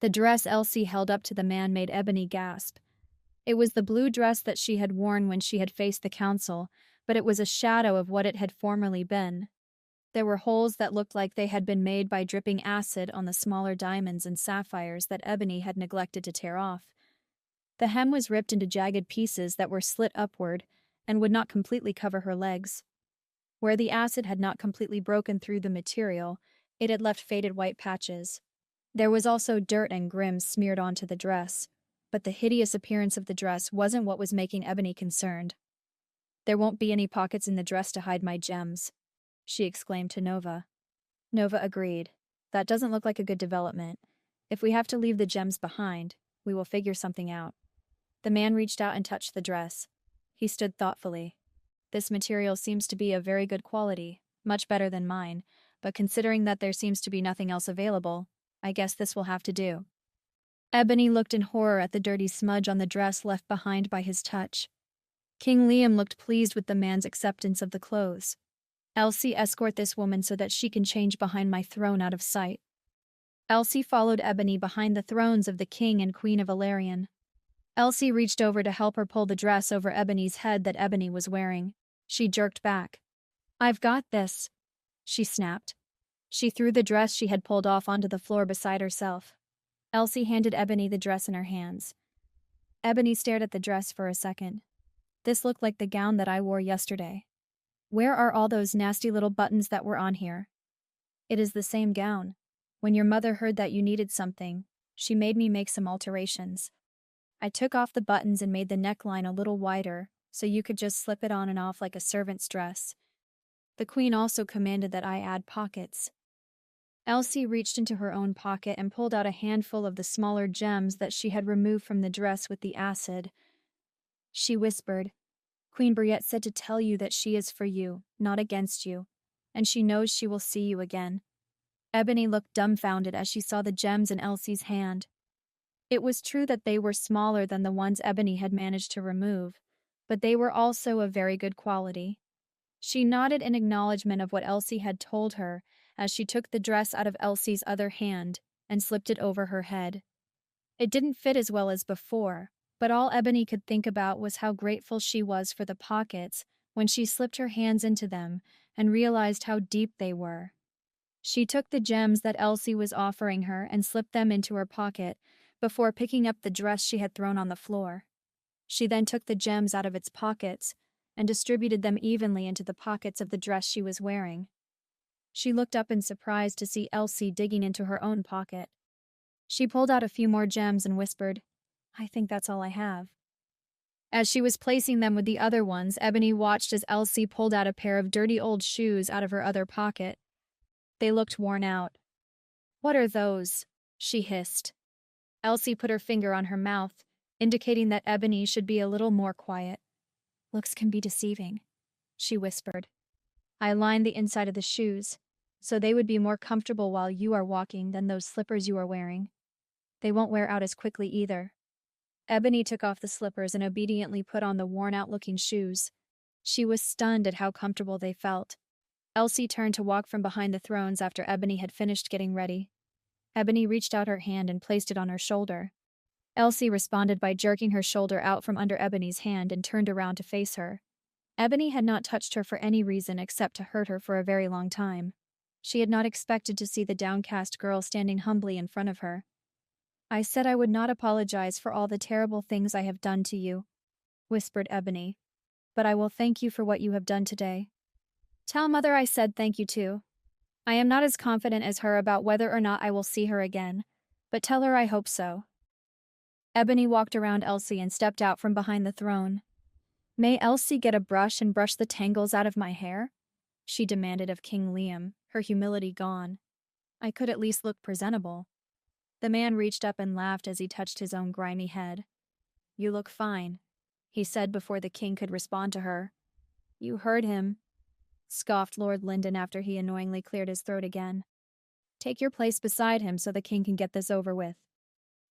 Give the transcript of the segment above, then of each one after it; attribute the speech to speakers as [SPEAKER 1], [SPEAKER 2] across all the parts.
[SPEAKER 1] The dress Elsie held up to the man made Ebony gasp. It was the blue dress that she had worn when she had faced the council, but it was a shadow of what it had formerly been. There were holes that looked like they had been made by dripping acid on the smaller diamonds and sapphires that Ebony had neglected to tear off. The hem was ripped into jagged pieces that were slit upward and would not completely cover her legs. Where the acid had not completely broken through the material, it had left faded white patches. There was also dirt and grim smeared onto the dress, but the hideous appearance of the dress wasn't what was making Ebony concerned. "There won't be any pockets in the dress to hide my gems," she exclaimed to Nova. Nova agreed. "That doesn't look like a good development. If we have to leave the gems behind, we will figure something out." The man reached out and touched the dress. He stood thoughtfully. "This material seems to be of very good quality, much better than mine, but considering that there seems to be nothing else available, I guess this will have to do." Ebony looked in horror at the dirty smudge on the dress left behind by his touch. King Liam looked pleased with the man's acceptance of the clothes. "Elsie, escort this woman so that she can change behind my throne out of sight." Elsie followed Ebony behind the thrones of the king and queen of Alarion. Elsie reached over to help her pull the dress over Ebony's head that Ebony was wearing. She jerked back. "I've got this," she snapped. She threw the dress she had pulled off onto the floor beside herself. Elsie handed Ebony the dress in her hands. Ebony stared at the dress for a second. "This looked like the gown that I wore yesterday. Where are all those nasty little buttons that were on here?" "It is the same gown. When your mother heard that you needed something, she made me make some alterations. I took off the buttons and made the neckline a little wider, so you could just slip it on and off like a servant's dress. The queen also commanded that I add pockets." Elsie reached into her own pocket and pulled out a handful of the smaller gems that she had removed from the dress with the acid. She whispered, "Queen Briette said to tell you that she is for you, not against you, and she knows she will see you again." Ebony looked dumbfounded as she saw the gems in Elsie's hand. It was true that they were smaller than the ones Ebony had managed to remove, but they were also of very good quality. She nodded in acknowledgement of what Elsie had told her as she took the dress out of Elsie's other hand and slipped it over her head. It didn't fit as well as before, but all Ebony could think about was how grateful she was for the pockets when she slipped her hands into them and realized how deep they were. She took the gems that Elsie was offering her and slipped them into her pocket before picking up the dress she had thrown on the floor. She then took the gems out of its pockets and distributed them evenly into the pockets of the dress she was wearing. She looked up in surprise to see Elsie digging into her own pocket. She pulled out a few more gems and whispered, "I think that's all I have." As she was placing them with the other ones, Ebony watched as Elsie pulled out a pair of dirty old shoes out of her other pocket. They looked worn out. "What are those?" she hissed. Elsie put her finger on her mouth, indicating that Ebony should be a little more quiet. "Looks can be deceiving," she whispered. "I lined the inside of the shoes, so they would be more comfortable while you are walking than those slippers you are wearing. They won't wear out as quickly either." Ebony took off the slippers and obediently put on the worn-out-looking shoes. She was stunned at how comfortable they felt. Elsie turned to walk from behind the thrones after Ebony had finished getting ready. Ebony reached out her hand and placed it on her shoulder. Elsie responded by jerking her shoulder out from under Ebony's hand and turned around to face her. Ebony had not touched her for any reason except to hurt her for a very long time. She had not expected to see the downcast girl standing humbly in front of her. "I said I would not apologize for all the terrible things I have done to you," whispered Ebony, "but I will thank you for what you have done today. Tell Mother I said thank you too. I am not as confident as her about whether or not I will see her again, but tell her I hope so." Ebony walked around Elsie and stepped out from behind the throne. "May Elsie get a brush and brush the tangles out of my hair?" she demanded of King Liam, her humility gone. "I could at least look presentable." The man reached up and laughed as he touched his own grimy head. "You look fine," he said before the king could respond to her. "You heard him," scoffed Lord Lyndon after he annoyingly cleared his throat again. "Take your place beside him so the king can get this over with."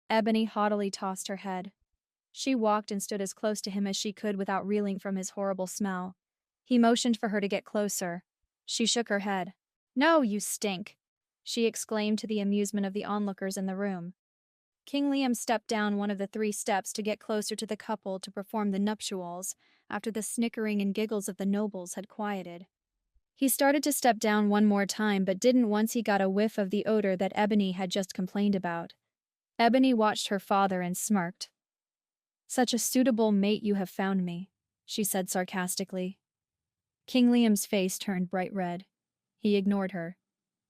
[SPEAKER 1] Ebony haughtily tossed her head. She walked and stood as close to him as she could without reeling from his horrible smell. He motioned for her to get closer. She shook her head. "No, you stink," she exclaimed to the amusement of the onlookers in the room. King Liam stepped down one of the 3 steps to get closer to the couple to perform the nuptials after the snickering and giggles of the nobles had quieted. He started to step down one more time but didn't once he got a whiff of the odor that Ebony had just complained about. Ebony watched her father and smirked. "Such a suitable mate you have found me," she said sarcastically. King Liam's face turned bright red. He ignored her.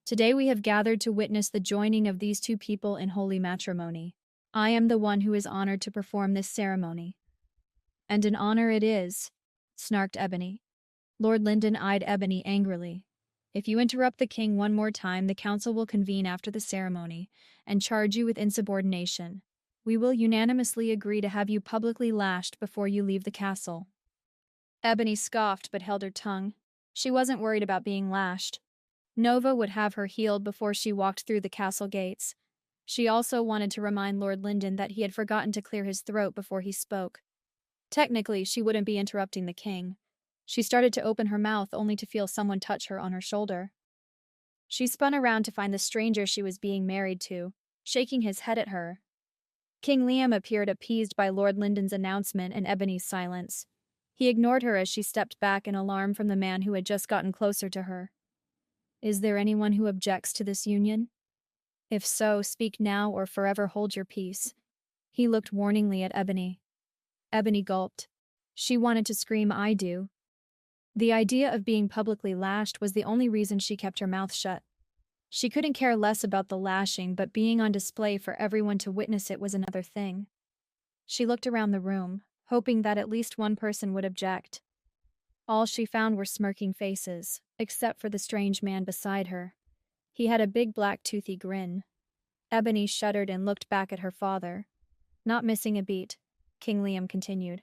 [SPEAKER 1] "Today we have gathered to witness the joining of these 2 people in holy matrimony. I am the one who is honored to perform this ceremony." "And an honor it is," snarked Ebony. Lord Lyndon eyed Ebony angrily. "If you interrupt the king one more time, the council will convene after the ceremony and charge you with insubordination. We will unanimously agree to have you publicly lashed before you leave the castle." Ebony scoffed but held her tongue. She wasn't worried about being lashed. Nova would have her healed before she walked through the castle gates. She also wanted to remind Lord Lyndon that he had forgotten to clear his throat before he spoke. Technically, she wouldn't be interrupting the king. She started to open her mouth only to feel someone touch her on her shoulder. She spun around to find the stranger she was being married to, shaking his head at her. King Liam appeared appeased by Lord Lyndon's announcement and Ebony's silence. He ignored her as she stepped back in alarm from the man who had just gotten closer to her. "Is there anyone who objects to this union? If so, speak now or forever hold your peace." He looked warningly at Ebony. Ebony gulped. She wanted to scream, "I do." The idea of being publicly lashed was the only reason she kept her mouth shut. She couldn't care less about the lashing, but being on display for everyone to witness it was another thing. She looked around the room, hoping that at least one person would object. All she found were smirking faces, except for the strange man beside her. He had a big black toothy grin. Ebony shuddered and looked back at her father. Not missing a beat, King Liam continued.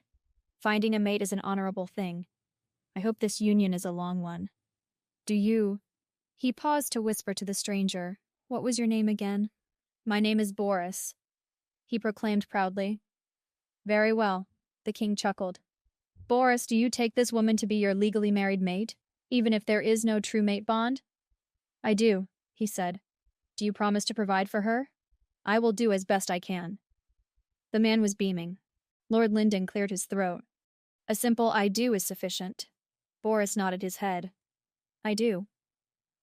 [SPEAKER 1] "Finding a mate is an honorable thing. I hope this union is a long one. Do you—" He paused to whisper to the stranger. "What was your name again?" "My name is Boris," he proclaimed proudly. "Very well," the king chuckled. "Boris, do you take this woman to be your legally married mate, even if there is no true mate bond?" "I do," he said. "Do you promise to provide for her?" "I will do as best I can." The man was beaming. Lord Lyndon cleared his throat. "A simple 'I do' is sufficient." Boris nodded his head. "I do."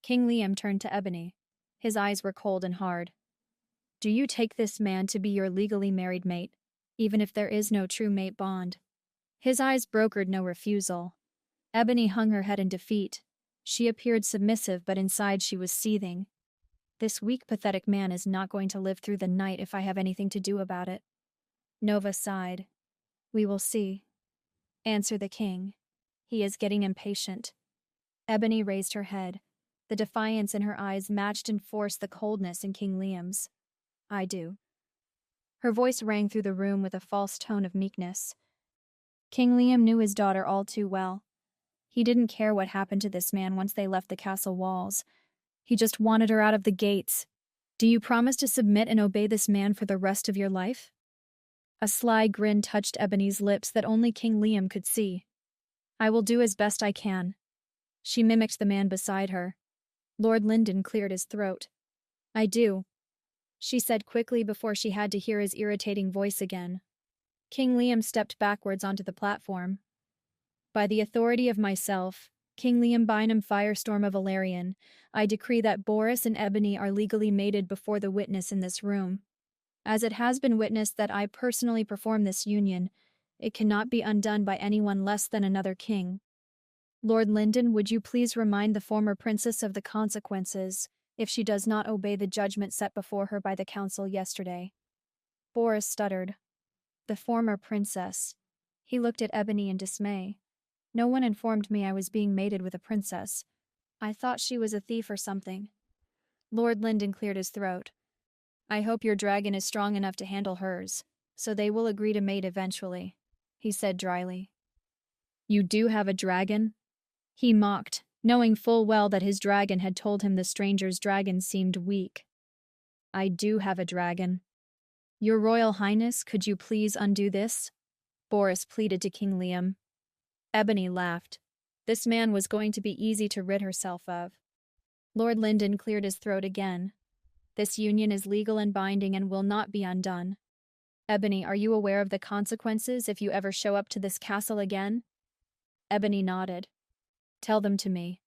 [SPEAKER 1] King Liam turned to Ebony. His eyes were cold and hard. "Do you take this man to be your legally married mate, even if there is no true mate bond?" His eyes brokered no refusal. Ebony hung her head in defeat. She appeared submissive, but inside she was seething. "This weak, pathetic man is not going to live through the night if I have anything to do about it." Nova sighed. "We will see," answered the king. "He is getting impatient." Ebony raised her head. The defiance in her eyes matched in force the coldness in King Liam's. "I do." Her voice rang through the room with a false tone of meekness. King Liam knew his daughter all too well. He didn't care what happened to this man once they left the castle walls. He just wanted her out of the gates. "Do you promise to submit and obey this man for the rest of your life?" A sly grin touched Ebony's lips that only King Liam could see. "I will do as best I can." She mimicked the man beside her. Lord Lyndon cleared his throat. "I do," she said quickly before she had to hear his irritating voice again. King Liam stepped backwards onto the platform. "By the authority of myself, King Liam Bynum Firestorm of Valerian, I decree that Boris and Ebony are legally mated before the witness in this room. As it has been witnessed that I personally perform this union, it cannot be undone by anyone less than another king. Lord Lyndon, would you please remind the former princess of the consequences if she does not obey the judgment set before her by the council yesterday?" Boris stuttered. "The former princess." He looked at Ebony in dismay. "No one informed me I was being mated with a princess. I thought she was a thief or something." Lord Lyndon cleared his throat. "I hope your dragon is strong enough to handle hers, so they will agree to mate eventually," he said dryly. "You do have a dragon?" He mocked, knowing full well that his dragon had told him the stranger's dragon seemed weak. "I do have a dragon." "Your Royal Highness, could you please undo this?" Boris pleaded to King Liam. Ebony laughed. This man was going to be easy to rid herself of. Lord Lyndon cleared his throat again. This union is legal and binding and will not be undone. Ebony, are you aware of the consequences if you ever show up to this castle again? Ebony nodded. Tell them to me.